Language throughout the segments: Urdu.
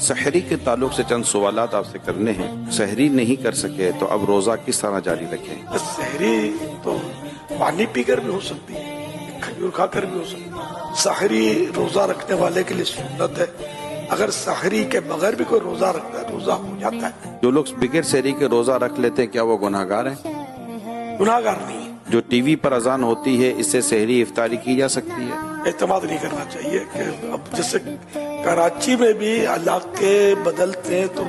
سحری کے تعلق سے چند سوالات آپ سے کرنے ہیں. سحری نہیں کر سکے تو اب روزہ کس طرح جاری رکھیں؟ سحری تو پانی پی کر بھی ہو سکتی ہے، کھجور کھا کر بھی ہو سکتی ہے. سحری روزہ رکھنے والے کے لیے سنت ہے. اگر سحری کے بغیر بھی کوئی روزہ رکھتا ہے روزہ ہو جاتا ہے. جو لوگ بغیر سحری کے روزہ رکھ لیتے ہیں کیا وہ گناہ گار ہیں؟ گناہ گار نہیں ہے. جو ٹی وی پر اذان ہوتی ہے اس سے سحری افطاری کی جا سکتی ہے؟ اعتماد نہیں کرنا چاہیے کہ اب جیسے کراچی میں بھی علاقے بدلتے ہیں تو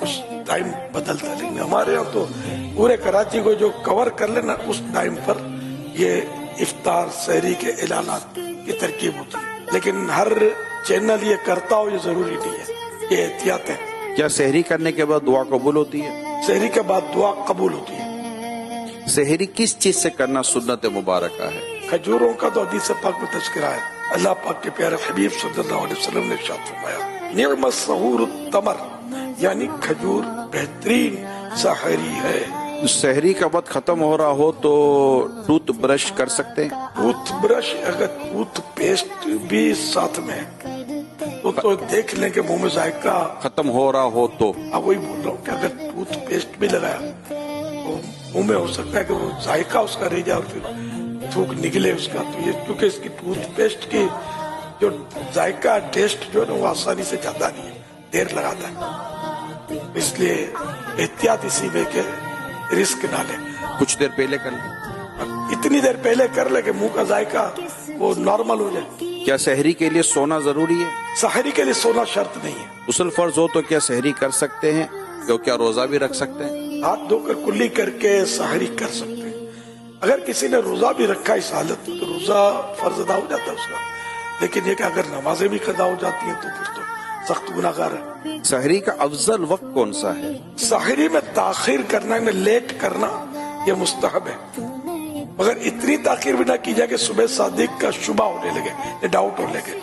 اس ٹائم بدلتا ہے، لیکن ہمارے یہاں تو پورے کراچی کو جو کور کر لینا اس ٹائم پر یہ افطار سحری کے اعلانات کی ترکیب ہوتی ہے. لیکن ہر چینل یہ کرتا ہو یہ ضروری نہیں ہے، یہ احتیاط ہے. کیا سحری کرنے کے بعد دعا قبول ہوتی ہے؟ سحری کے بعد دعا قبول ہوتی ہے. سحری کس چیز سے کرنا سنت مبارکہ ہے؟ کھجوروں کا تو حدیث پاک میں تذکرہ ہے. اللہ پاک کے پیارے حبیب صلی اللہ علیہ وسلم نے ارشاد فرمایا نعم السحور التمر، یعنی کھجور بہترین سحری ہے. سحری کا وقت ختم ہو رہا ہو تو ٹوتھ برش کر سکتے ہیں؟ ٹوتھ برش اگر ٹوتھ پیسٹ بھی ساتھ میں ہے تو دیکھ لیں کہ منہ میں ذائقہ ختم ہو رہا ہو تو وہی بول رہا ہوں کہ اگر ٹوتھ پیسٹ بھی لگایا تو منہ میں ہو سکتا ہے کہ وہ ذائقہ اس کا رہ جائے اور پھر تھوک نکلے اس کا. تو یہ کیونکہ اس کی ٹوتھ پیسٹ کی جو ذائقہ ٹیسٹ جو ہے نا وہ آسانی سے جاتا نہیں ہے، دیر لگاتا ہے. اس لیے احتیاط اسی میں کہ رسک نہ لیں. کچھ دیر پہلے کر لیں، اتنی دیر پہلے کر لے کہ منہ کا ذائقہ وہ نارمل ہو جائے. کیا سحری کے لیے سونا ضروری ہے؟ سحری کے لیے سونا شرط نہیں ہے. غسل فرض ہو تو کیا سحری کر سکتے ہیں؟ کیا روزہ بھی رکھ سکتے ہیں؟ ہاتھ دھو کر کلی کر کے سحری کر سکتے ہیں. اگر کسی نے روزہ بھی رکھا اس حالت میں تو روزہ فرض ادا ہو جاتا ہے اس کا. لیکن یہ کہ اگر نمازیں بھی قضا ہو جاتی ہیں تو پھر تو سخت گناہ گار ہے. سحری کا افضل وقت کون سا ہے؟ سحری میں تاخیر کرنا یعنی لیٹ کرنا یہ مستحب ہے، مگر اتنی تاخیر بھی نہ کی جائے کہ صبح صادق کا شبہ ہونے لگے یا ڈاؤٹ ہونے لگے.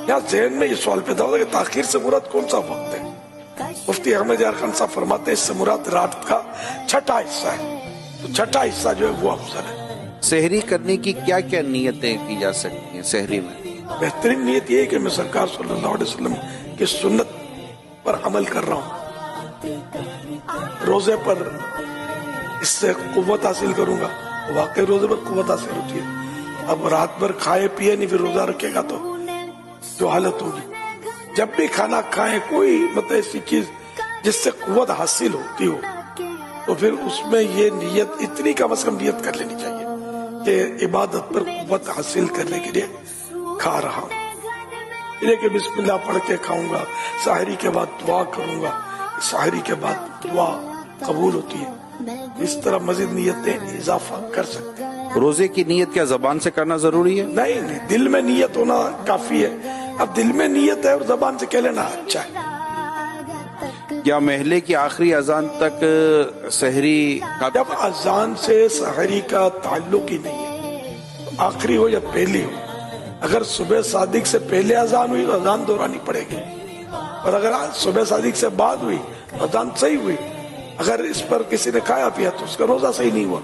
یہاں ذہن میں یہ سوال پیدا ہوتا ہے کہ تاخیر سے مراد کون سا وقت ہے؟ مفتی احمد یار خان صاحب فرماتے ہیں اس سے مراد رات کا چھٹا حصہ ہے. تو چھٹا حصہ جو ہے وہ افضل ہے. سحری کرنے کی کیا کیا نیتیں کی جا سکتی ہیں سحری میں؟ بہترین نیت یہ ہے کہ میں سرکار صلی اللہ علیہ وسلم کی سنت پر عمل کر رہا ہوں، روزے پر اس سے قوت حاصل کروں گا. واقعی روزے پر قوت حاصل ہوتی ہے. اب رات بھر کھائے پیے نہیں پھر روزہ رکھے گا تو جو حالت ہوگی. جب بھی کھانا کھائیں کوئی مطلب ایسی چیز جس سے قوت حاصل ہوتی ہو تو پھر اس میں یہ نیت اتنی کم از کم نیت کر لینی چاہیے کہ عبادت پر قوت حاصل کرنے کے لیے کھا رہا ہوں. یہ کہ بسم اللہ پڑھ کے کھاؤں گا، سحری کے بعد دعا کروں گا، سحری کے بعد دعا قبول ہوتی ہے. اس طرح مزید نیتیں اضافہ کر سکتے ہیں. روزے کی نیت کیا زبان سے کرنا ضروری ہے؟ نہیں، دل میں نیت ہونا کافی ہے. اب دل میں نیت ہے اور زبان سے کہہ لینا اچھا ہے. کیا محلے کی آخری اذان تک سحری جب اذان سے سحری کا تعلق ہی نہیں ہے، آخری ہو یا پہلی ہو، اگر صبح صادق سے پہلے اذان ہوئی تو اذان دہرانی پڑے گی، اور اگر صبح صادق سے بعد ہوئی تو اذان صحیح ہوئی. اگر اس پر کسی نے کھایا پیا تو اس کا روزہ صحیح نہیں ہوا.